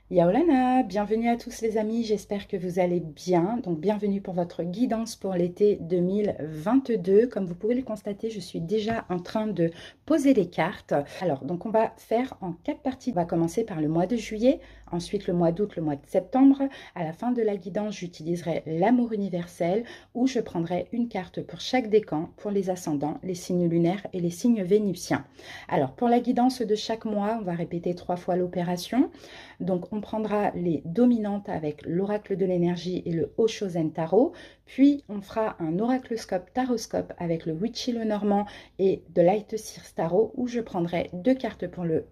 Yaolana, bienvenue à tous les amis, j'espère que vous allez bien. Donc bienvenue pour votre guidance pour l'été 2022. Comme vous pouvez le constater, je suis déjà en train de poser les cartes. Alors donc on va faire en 4 parties. On va commencer par le mois de juillet, ensuite le mois d'août, le mois de septembre. À la fin de la guidance, j'utiliserai l'amour universel où je prendrai une carte pour chaque décan, pour les ascendants, les signes lunaires et les signes vénusiens. Alors pour la guidance de chaque mois, on va répéter 3 fois l'opération. Donc, on prendra les dominantes avec l'oracle de l'énergie et le Oshozen Tarot. Puis, on fera un oracloscope taroscope avec le Witchy le Normand et de Light Seers Tarot où je prendrai 2 cartes pour le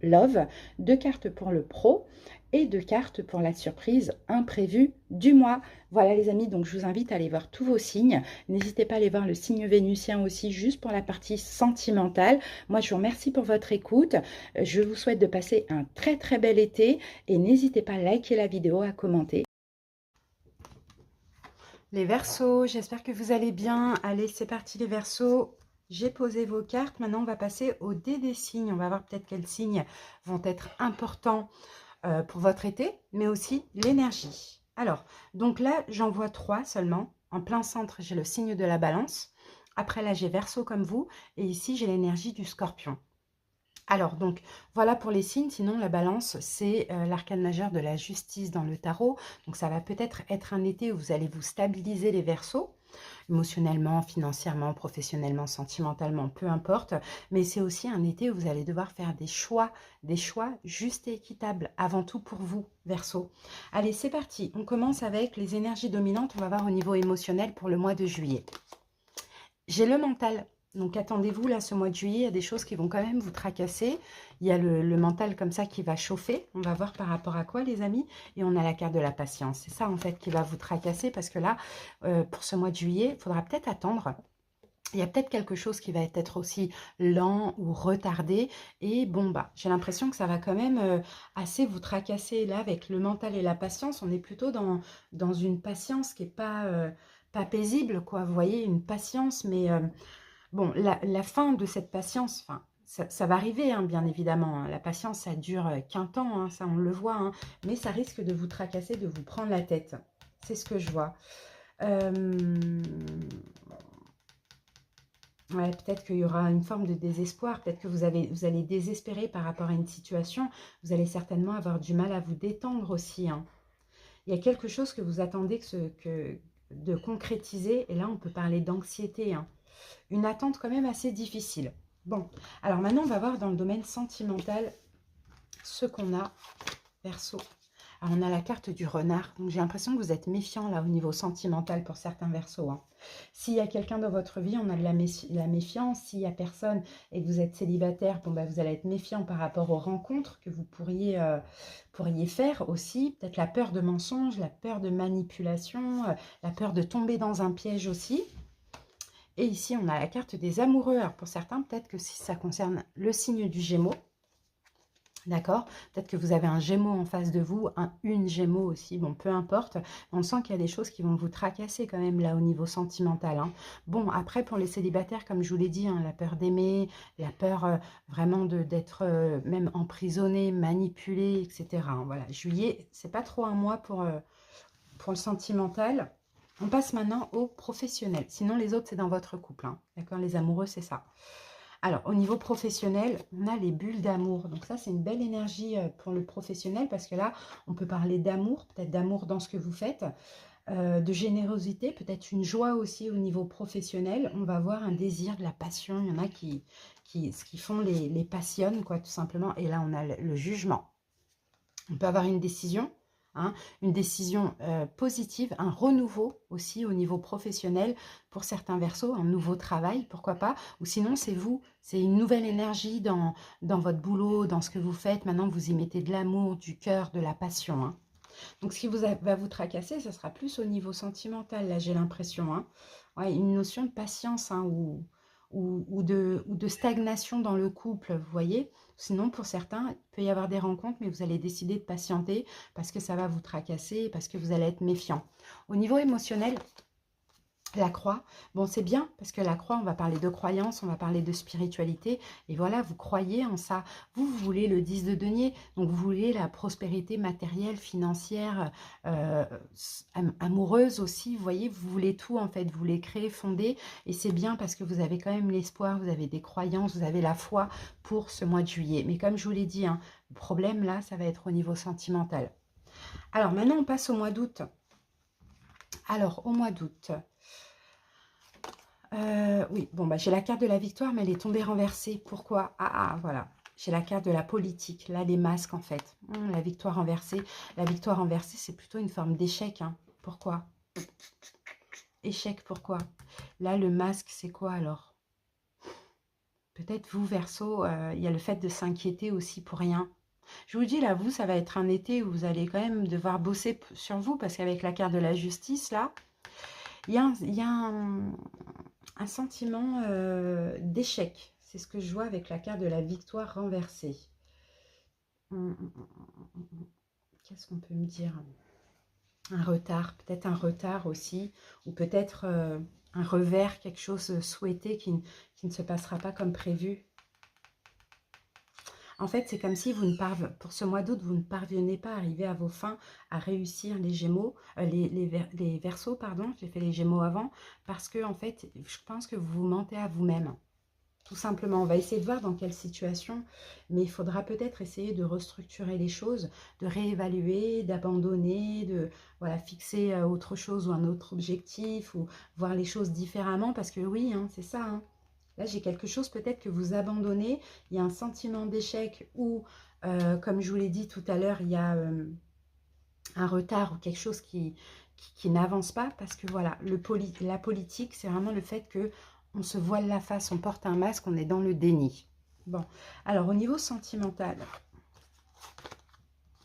Love, 2 cartes pour le Pro et 2 cartes pour la surprise imprévue du mois. Voilà les amis, donc je vous invite à aller voir tous vos signes. N'hésitez pas à aller voir le signe vénusien aussi, juste pour la partie sentimentale. Moi, je vous remercie pour votre écoute. Je vous souhaite de passer un très très bel été et n'hésitez pas à liker la vidéo, à commenter. Les Verseaux, j'espère que vous allez bien. Allez, c'est parti les Verseaux. J'ai posé vos cartes. Maintenant, on va passer au dé des signes. On va voir peut-être quels signes vont être importants pour votre été, mais aussi l'énergie. Alors, donc là, j'en vois 3 seulement. En plein centre, j'ai le signe de la Balance. Après, là, j'ai Verseau comme vous. Et ici, j'ai l'énergie du Scorpion. Alors, donc, voilà pour les signes. Sinon, la balance, c'est l'arcane majeur de la justice dans le tarot. Donc, ça va peut-être être un été où vous allez vous stabiliser les verseaux, émotionnellement, financièrement, professionnellement, sentimentalement, peu importe. Mais c'est aussi un été où vous allez devoir faire des choix justes et équitables, avant tout pour vous, Verseau. Allez, c'est parti. On commence avec les énergies dominantes. On va voir au niveau émotionnel pour le mois de juillet. J'ai le mental. Donc attendez-vous, là, ce mois de juillet, il y a des choses qui vont quand même vous tracasser. Il y a le mental comme ça qui va chauffer. On va voir par rapport à quoi, les amis. Et on a la carte de la patience. C'est ça, en fait, qui va vous tracasser. Parce que là, pour ce mois de juillet, il faudra peut-être attendre. Il y a peut-être quelque chose qui va être aussi lent ou retardé. Et bon, bah, j'ai l'impression que ça va quand même assez vous tracasser. Là, avec le mental et la patience, on est plutôt dans une patience qui n'est pas paisible, quoi. Vous voyez, une patience, mais bon, la fin de cette patience, enfin, ça va arriver, hein, bien évidemment. Hein. La patience, ça dure qu'un temps, hein, ça on le voit, hein, mais ça risque de vous tracasser, de vous prendre la tête. C'est ce que je vois. Ouais, peut-être qu'il y aura une forme de désespoir, peut-être que vous allez désespérer par rapport à une situation. Vous allez certainement avoir du mal à vous détendre aussi. Hein. Il y a quelque chose que vous attendez de concrétiser, et là on peut parler d'anxiété. Hein. Une attente quand même assez difficile. Bon, alors maintenant on va voir dans le domaine sentimental ce qu'on a, Verseau. Alors on a la carte du renard, donc j'ai l'impression que vous êtes méfiant là au niveau sentimental pour certains Verseaux. Hein. S'il y a quelqu'un dans votre vie, on a de la méfiance. S'il n'y a personne et que vous êtes célibataire, bon, bah, vous allez être méfiant par rapport aux rencontres que vous pourriez faire aussi. Peut-être la peur de mensonge, la peur de manipulation, la peur de tomber dans un piège aussi. Et ici, on a la carte des amoureux. Alors, pour certains, peut-être que si ça concerne le signe du Gémeaux, d'accord? Peut-être que vous avez un Gémeaux en face de vous, une Gémeaux aussi, bon, peu importe. On sent qu'il y a des choses qui vont vous tracasser quand même là au niveau sentimental. Hein. Bon, après, pour les célibataires, comme je vous l'ai dit, hein, la peur d'aimer, la peur vraiment d'être même emprisonné, manipulé, etc. Hein, voilà, juillet, c'est pas trop un mois pour le sentimental. On passe maintenant au professionnel. Sinon, les autres, c'est dans votre couple. Hein. D'accord? Les amoureux, c'est ça. Alors, au niveau professionnel, on a les bulles d'amour. Donc ça, c'est une belle énergie pour le professionnel parce que là, on peut parler d'amour, peut-être d'amour dans ce que vous faites, de générosité, peut-être une joie aussi au niveau professionnel. On va avoir un désir, de la passion. Il y en a ce qui font les passionnent, quoi, tout simplement. Et là, on a le jugement. On peut avoir une décision. Hein, une décision positive, un renouveau aussi au niveau professionnel pour certains Verseaux, un nouveau travail, pourquoi pas, ou sinon c'est vous, c'est une nouvelle énergie dans votre boulot, dans ce que vous faites, maintenant vous y mettez de l'amour, du cœur, de la passion. Hein. Donc ce qui va vous tracasser, ce sera plus au niveau sentimental, là j'ai l'impression, hein. Ouais, une notion de patience hein, ou de stagnation dans le couple, vous voyez. Sinon, pour certains, il peut y avoir des rencontres, mais vous allez décider de patienter parce que ça va vous tracasser, parce que vous allez être méfiant. Au niveau émotionnel, La croix, bon c'est bien parce que la croix, on va parler de croyance, on va parler de spiritualité et voilà, vous croyez en ça. Vous voulez le 10 de denier, donc vous voulez la prospérité matérielle, financière, amoureuse aussi, vous voyez, vous voulez tout en fait, vous voulez créer, fonder et c'est bien parce que vous avez quand même l'espoir, vous avez des croyances, vous avez la foi pour ce mois de juillet. Mais comme je vous l'ai dit, hein, le problème là, ça va être au niveau sentimental. Alors maintenant, on passe au mois d'août. Alors, au mois d'août, oui, bon, bah, j'ai la carte de la victoire, mais elle est tombée renversée. Pourquoi? Ah, voilà. J'ai la carte de la politique. Là, les masques, en fait. La victoire renversée. La victoire renversée, c'est plutôt une forme d'échec. Hein. Pourquoi? Échec, pourquoi? Là, le masque, c'est quoi alors? Peut-être vous, Verseau, il y a le fait de s'inquiéter aussi pour rien. Je vous dis, là, vous, ça va être un été où vous allez quand même devoir bosser sur vous, parce qu'avec la carte de la justice, là, il y a un sentiment d'échec. C'est ce que je vois avec la carte de la victoire renversée. Qu'est-ce qu'on peut me dire? Un retard, peut-être un retard aussi, ou peut-être un revers, quelque chose souhaité qui ne se passera pas comme prévu. En fait, c'est comme si vous ne pour ce mois d'août, vous ne parvenez pas à arriver à vos fins, à réussir les Gémeaux, les Verseaux, pardon, j'ai fait les Gémeaux avant, parce que en fait, je pense que vous vous mentez à vous-même. Tout simplement, on va essayer de voir dans quelle situation, mais il faudra peut-être essayer de restructurer les choses, de réévaluer, d'abandonner, de voilà, fixer autre chose ou un autre objectif, ou voir les choses différemment, parce que oui, hein, c'est ça, hein. Là, j'ai quelque chose peut-être que vous abandonnez, il y a un sentiment d'échec ou, comme je vous l'ai dit tout à l'heure, il y a un retard ou quelque chose qui n'avance pas parce que voilà, la politique, c'est vraiment le fait que on se voile la face, on porte un masque, on est dans le déni. Bon, alors au niveau sentimental,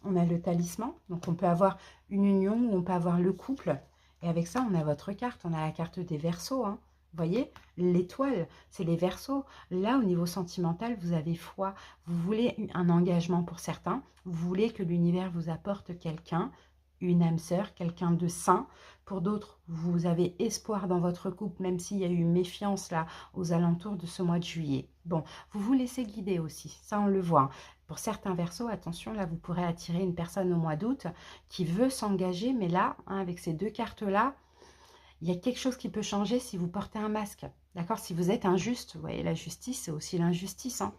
on a le talisman, donc on peut avoir une union ou on peut avoir le couple. Et avec ça, on a votre carte, on a la carte des Verseaux, hein. Vous voyez, l'étoile, c'est les Verseaux. Là, au niveau sentimental, vous avez foi. Vous voulez un engagement pour certains. Vous voulez que l'univers vous apporte quelqu'un, une âme sœur, quelqu'un de sain. Pour d'autres, vous avez espoir dans votre couple, même s'il y a eu méfiance là aux alentours de ce mois de juillet. Bon, vous vous laissez guider aussi, ça on le voit. Pour certains Verseaux, attention, là vous pourrez attirer une personne au mois d'août qui veut s'engager, mais là, hein, avec ces deux cartes-là, il y a quelque chose qui peut changer si vous portez un masque. D'accord? Si vous êtes injuste, vous voyez, la justice, c'est aussi l'injustice. Hein.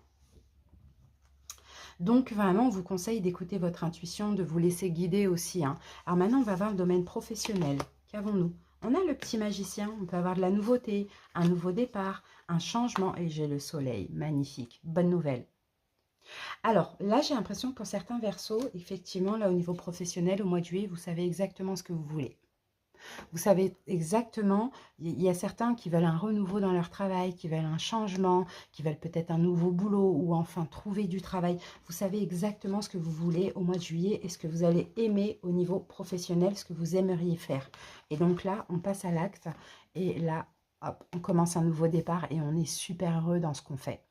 Donc, vraiment, on vous conseille d'écouter votre intuition, de vous laisser guider aussi. Hein. Alors maintenant, on va voir le domaine professionnel. Qu'avons-nous? On a le petit magicien, on peut avoir de la nouveauté, un nouveau départ, un changement. Et j'ai le soleil, magnifique, bonne nouvelle. Alors là, j'ai l'impression que pour certains Verseaux, effectivement, là au niveau professionnel, au mois de juillet, vous savez exactement ce que vous voulez. Vous savez exactement, il y a certains qui veulent un renouveau dans leur travail, qui veulent un changement, qui veulent peut-être un nouveau boulot ou enfin trouver du travail. Vous savez exactement ce que vous voulez au mois de juillet et ce que vous allez aimer au niveau professionnel, ce que vous aimeriez faire. Et donc là, on passe à l'acte et là, hop, on commence un nouveau départ et on est super heureux dans ce qu'on fait.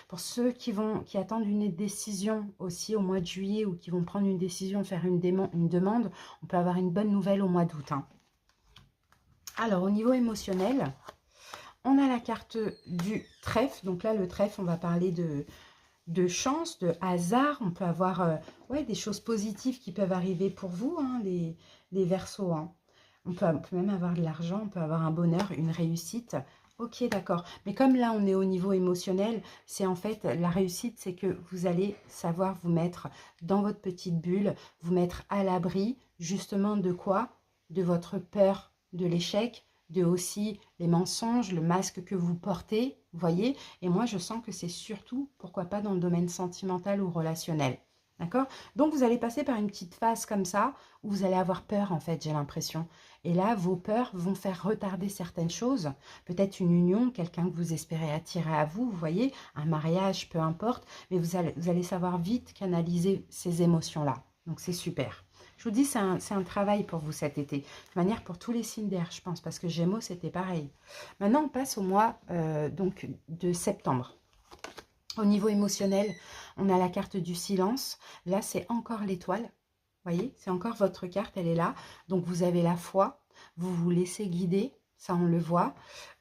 Pour ceux qui attendent une décision aussi au mois de juillet ou qui vont prendre une décision, faire une demande, on peut avoir une bonne nouvelle au mois d'août. Hein. Alors, au niveau émotionnel, on a la carte du trèfle. Donc là, le trèfle, on va parler de chance, de hasard. On peut avoir ouais, des choses positives qui peuvent arriver pour vous, hein, les Verseaux. Hein. On peut même avoir de l'argent, on peut avoir un bonheur, une réussite. Ok, d'accord. Mais comme là, on est au niveau émotionnel, c'est en fait, la réussite, c'est que vous allez savoir vous mettre dans votre petite bulle, vous mettre à l'abri, justement, de quoi? De votre peur de l'échec, de aussi les mensonges, le masque que vous portez, vous voyez? Et moi, je sens que c'est surtout, pourquoi pas, dans le domaine sentimental ou relationnel. D'accord? Donc, vous allez passer par une petite phase comme ça, où vous allez avoir peur, en fait, j'ai l'impression. Et là, vos peurs vont faire retarder certaines choses. Peut-être une union, quelqu'un que vous espérez attirer à vous, vous voyez, un mariage, peu importe. Mais vous allez savoir vite canaliser ces émotions-là. Donc, c'est super. Je vous dis, c'est un travail pour vous cet été. De manière pour tous les signes d'air, je pense, parce que Gémeaux, c'était pareil. Maintenant, on passe au mois donc de septembre. Au niveau émotionnel, on a la carte du silence. Là, c'est encore l'étoile. Vous voyez, c'est encore votre carte, elle est là. Donc, vous avez la foi, vous vous laissez guider. ça on le voit.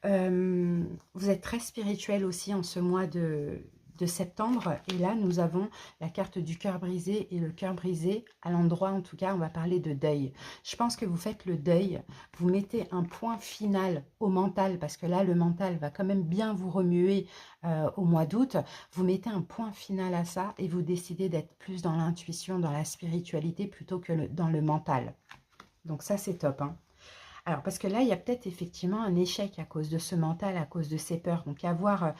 Vous êtes très spirituel aussi en ce mois de septembre. Et là, nous avons la carte du cœur brisé. Et le cœur brisé, à l'endroit en tout cas, on va parler de deuil. Je pense que vous faites le deuil. Vous mettez un point final au mental, parce que là, le mental va quand même bien vous remuer au mois d'août. Vous mettez un point final à ça et vous décidez d'être plus dans l'intuition, dans la spiritualité, plutôt que dans le mental. Donc ça, c'est top, hein. Alors, parce que là, il y a peut-être effectivement un échec à cause de ce mental, à cause de ces peurs. Donc, à voir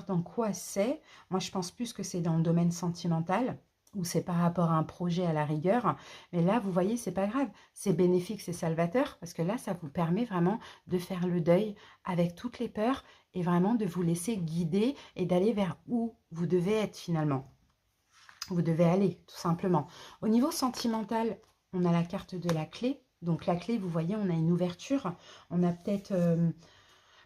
dans quoi c'est. Moi, je pense plus que c'est dans le domaine sentimental, ou c'est par rapport à un projet à la rigueur. Mais là, vous voyez, c'est pas grave. C'est bénéfique, c'est salvateur, parce que là, ça vous permet vraiment de faire le deuil avec toutes les peurs et vraiment de vous laisser guider et d'aller vers où vous devez être finalement. Vous devez aller, tout simplement. Au niveau sentimental, on a la carte de la clé. Donc la clé, vous voyez, on a une ouverture. On a peut-être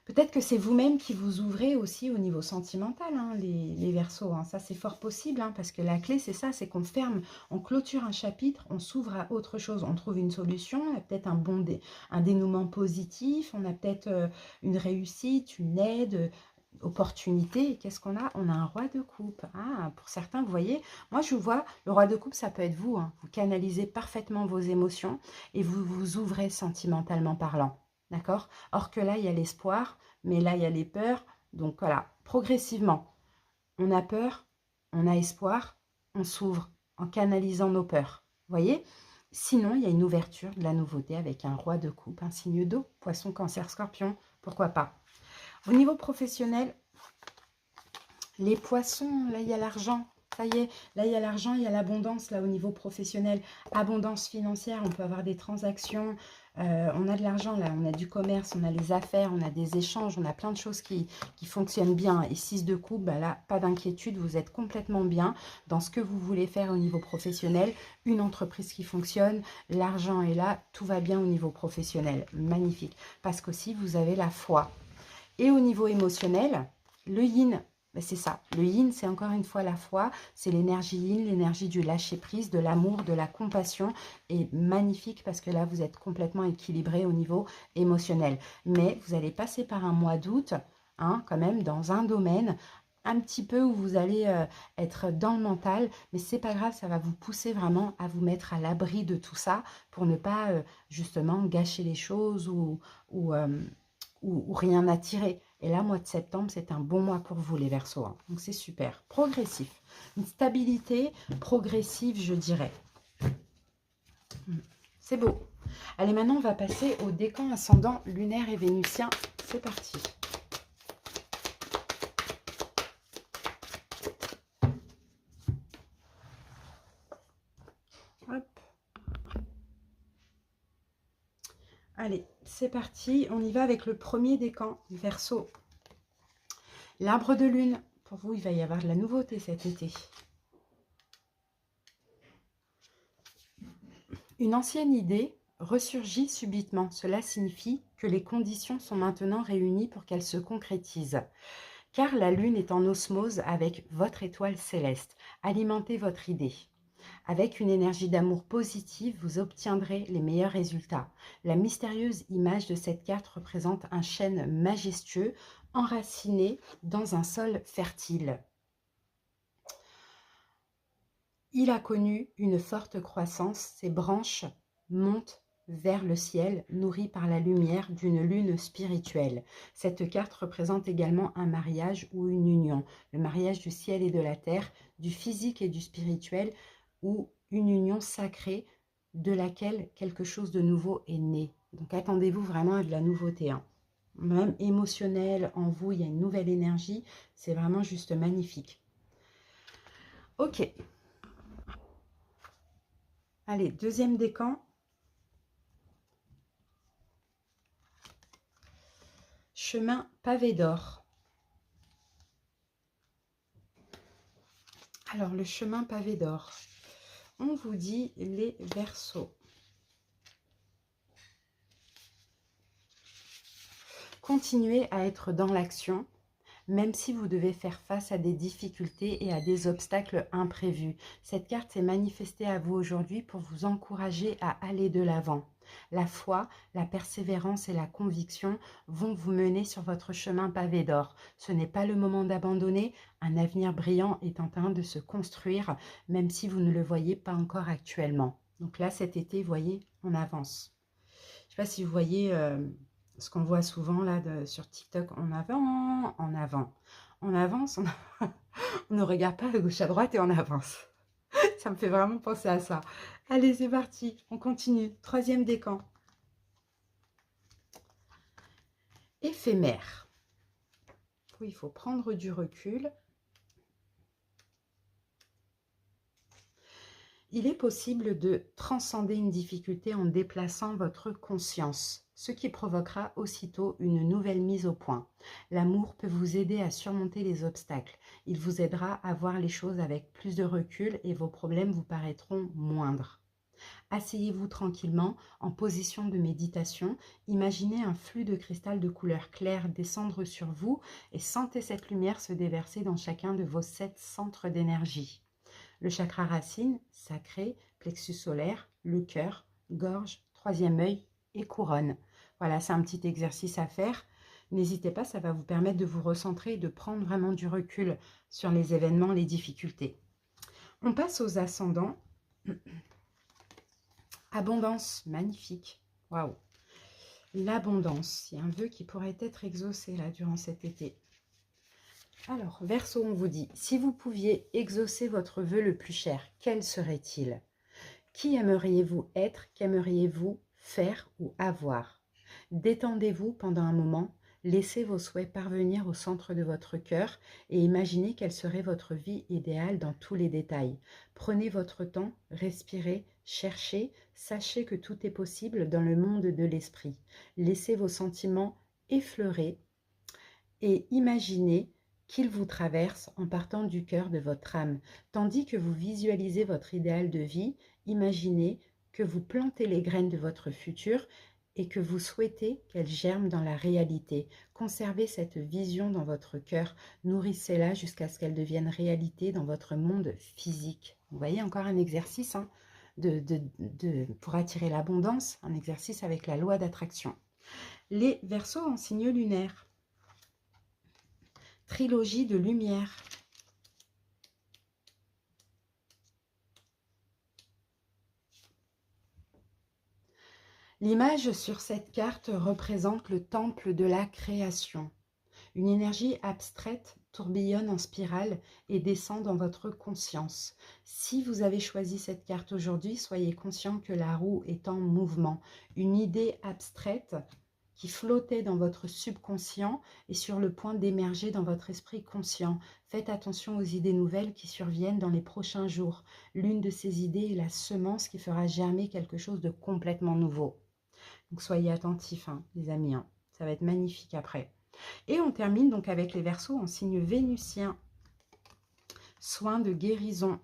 peut-être que c'est vous-même qui vous ouvrez aussi au niveau sentimental, hein, les Verseaux. Hein. Ça, c'est fort possible, hein, parce que la clé, c'est ça, c'est qu'on ferme, on clôture un chapitre, on s'ouvre à autre chose. On trouve une solution, on a peut-être un dénouement positif, on a peut-être une réussite, une aide, opportunité. Qu'est-ce qu'on a? On a un roi de coupe. Ah, pour certains, vous voyez, moi je vous vois, le roi de coupe, ça peut être vous. Hein. Vous canalisez parfaitement vos émotions et vous vous ouvrez sentimentalement parlant. D'accord? Or que là, il y a l'espoir, mais là, il y a les peurs. Donc voilà, progressivement, on a peur, on a espoir, on s'ouvre en canalisant nos peurs. Vous voyez? Sinon, il y a une ouverture de la nouveauté avec un roi de coupe, un signe d'eau, poisson, cancer, scorpion, pourquoi pas. Au niveau professionnel, les poissons, là, il y a l'argent. Ça y est, là, il y a l'argent, il y a l'abondance, là, au niveau professionnel. Abondance financière, on peut avoir des transactions. On a de l'argent, là, on a du commerce, on a les affaires, on a des échanges, on a plein de choses qui fonctionnent bien. Et 6 de coupe, bah là, pas d'inquiétude, vous êtes complètement bien dans ce que vous voulez faire au niveau professionnel. Une entreprise qui fonctionne, l'argent est là, tout va bien au niveau professionnel. Magnifique. Parce qu'aussi, vous avez la foi. Et au niveau émotionnel, le yin, ben c'est ça. Le yin, c'est encore une fois la foi. C'est l'énergie yin, l'énergie du lâcher-prise, de l'amour, de la compassion. Et magnifique parce que là, vous êtes complètement équilibré au niveau émotionnel. Mais vous allez passer par un mois d'août, hein, quand même, dans un domaine un petit peu où vous allez être dans le mental. Mais c'est pas grave, ça va vous pousser vraiment à vous mettre à l'abri de tout ça pour ne pas, justement, gâcher les choses ou ou rien à tirer. Et là, mois de septembre, c'est un bon mois pour vous, les Verseaux. Hein. Donc, c'est super. Progressif. Une stabilité progressive, je dirais. C'est beau. Allez, maintenant, on va passer au décan ascendant lunaire et vénusien. C'est parti. Hop. Allez, c'est parti. On y va avec le premier décan, Verseau. L'arbre de lune. Pour vous, il va y avoir de la nouveauté cet été. Une ancienne idée ressurgit subitement. Cela signifie que les conditions sont maintenant réunies pour qu'elle se concrétise. Car la lune est en osmose avec votre étoile céleste. Alimentez votre idée. Avec une énergie d'amour positive, vous obtiendrez les meilleurs résultats. La mystérieuse image de cette carte représente un chêne majestueux enraciné dans un sol fertile. Il a connu une forte croissance, ses branches montent vers le ciel, nourries par la lumière d'une lune spirituelle. Cette carte représente également un mariage ou une union, le mariage du ciel et de la terre, du physique et du spirituel, ou une union sacrée de laquelle quelque chose de nouveau est né. Donc attendez-vous vraiment à de la nouveauté. Hein. Même émotionnel, en vous, il y a une nouvelle énergie. C'est vraiment juste magnifique. Ok. Allez, deuxième décan. Chemin pavé d'or. Alors, le chemin pavé d'or. On vous dit les Verseaux. Continuez à être dans l'action, même si vous devez faire face à des difficultés et à des obstacles imprévus. Cette carte s'est manifestée à vous aujourd'hui pour vous encourager à aller de l'avant. La foi, la persévérance et la conviction vont vous mener sur votre chemin pavé d'or. Ce n'est pas le moment d'abandonner. Un avenir brillant est en train de se construire, même si vous ne le voyez pas encore actuellement. Donc là, cet été, vous voyez, on avance. Je ne sais pas si vous voyez ce qu'on voit souvent là sur TikTok. En avant, en avant. On avance, on ne regarde pas de gauche à droite et on avance. Ça me fait vraiment penser à ça. Allez, c'est parti. On continue. Troisième décan. Éphémère. Oui, il faut prendre du recul. Il est possible de transcender une difficulté en déplaçant votre conscience, ce qui provoquera aussitôt une nouvelle mise au point. L'amour peut vous aider à surmonter les obstacles. Il vous aidera à voir les choses avec plus de recul et vos problèmes vous paraîtront moindres. Asseyez-vous tranquillement en position de méditation. Imaginez un flux de cristal de couleur claire descendre sur vous et sentez cette lumière se déverser dans chacun de vos 7 centres d'énergie. Le chakra racine, sacré, plexus solaire, le cœur, gorge, troisième œil et couronne. Voilà, c'est un petit exercice à faire. N'hésitez pas, ça va vous permettre de vous recentrer et de prendre vraiment du recul sur les événements, les difficultés. On passe aux ascendants. Abondance, magnifique. Waouh. L'abondance, il y a un vœu qui pourrait être exaucé là durant cet été. Alors, Verseau, on vous dit, si vous pouviez exaucer votre vœu le plus cher, quel serait-il? Qui aimeriez-vous être? Qu'aimeriez-vous faire ou avoir? Détendez-vous pendant un moment, laissez vos souhaits parvenir au centre de votre cœur et imaginez quelle serait votre vie idéale dans tous les détails. Prenez votre temps, respirez, cherchez, sachez que tout est possible dans le monde de l'esprit. Laissez vos sentiments effleurer et imaginez qu'il vous traverse en partant du cœur de votre âme. Tandis que vous visualisez votre idéal de vie, imaginez que vous plantez les graines de votre futur et que vous souhaitez qu'elles germent dans la réalité. Conservez cette vision dans votre cœur, nourrissez-la jusqu'à ce qu'elle devienne réalité dans votre monde physique. Vous voyez, encore un exercice hein, pour attirer l'abondance, un exercice avec la loi d'attraction. Les Verseaux en signe lunaire. Trilogie de lumière. L'image sur cette carte représente le temple de la création. Une énergie abstraite tourbillonne en spirale et descend dans votre conscience. Si vous avez choisi cette carte aujourd'hui, soyez conscient que la roue est en mouvement. Une idée abstraite qui flottait dans votre subconscient est sur le point d'émerger dans votre esprit conscient. Faites attention aux idées nouvelles qui surviennent dans les prochains jours. L'une de ces idées est la semence qui fera germer quelque chose de complètement nouveau. Donc soyez attentifs, hein, les amis. Hein. Ça va être magnifique après. Et on termine donc avec les Verseaux en signe vénusien. Soins de guérison.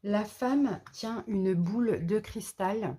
La femme tient une boule de cristal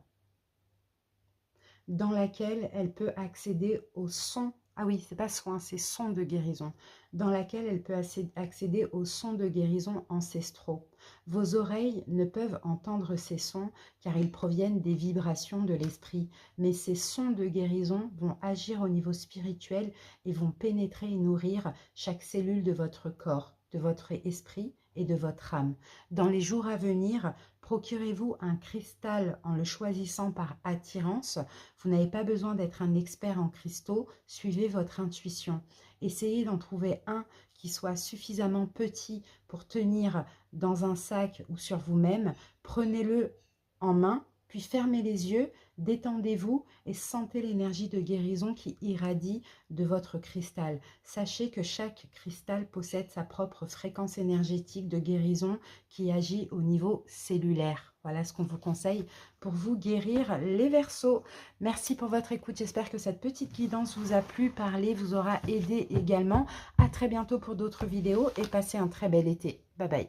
dans laquelle elle peut accéder au son. Ah oui, c'est pas soin, c'est son de guérison. Dans laquelle elle peut accéder aux sons de guérison ancestraux. Vos oreilles ne peuvent entendre ces sons car ils proviennent des vibrations de l'esprit. Mais ces sons de guérison vont agir au niveau spirituel et vont pénétrer et nourrir chaque cellule de votre corps, de votre esprit et de votre âme. Dans les jours à venir, procurez-vous un cristal en le choisissant par attirance. Vous n'avez pas besoin d'être un expert en cristaux, suivez votre intuition. Essayez d'en trouver un qui soit suffisamment petit pour tenir dans un sac ou sur vous-même. Prenez-le en main, puis fermez les yeux, détendez-vous et sentez l'énergie de guérison qui irradie de votre cristal. Sachez que chaque cristal possède sa propre fréquence énergétique de guérison qui agit au niveau cellulaire. Voilà ce qu'on vous conseille pour vous guérir les Verseaux. Merci pour votre écoute. J'espère que cette petite guidance vous a plu, parlé, vous aura aidé également. À très bientôt pour d'autres vidéos et passez un très bel été. Bye bye.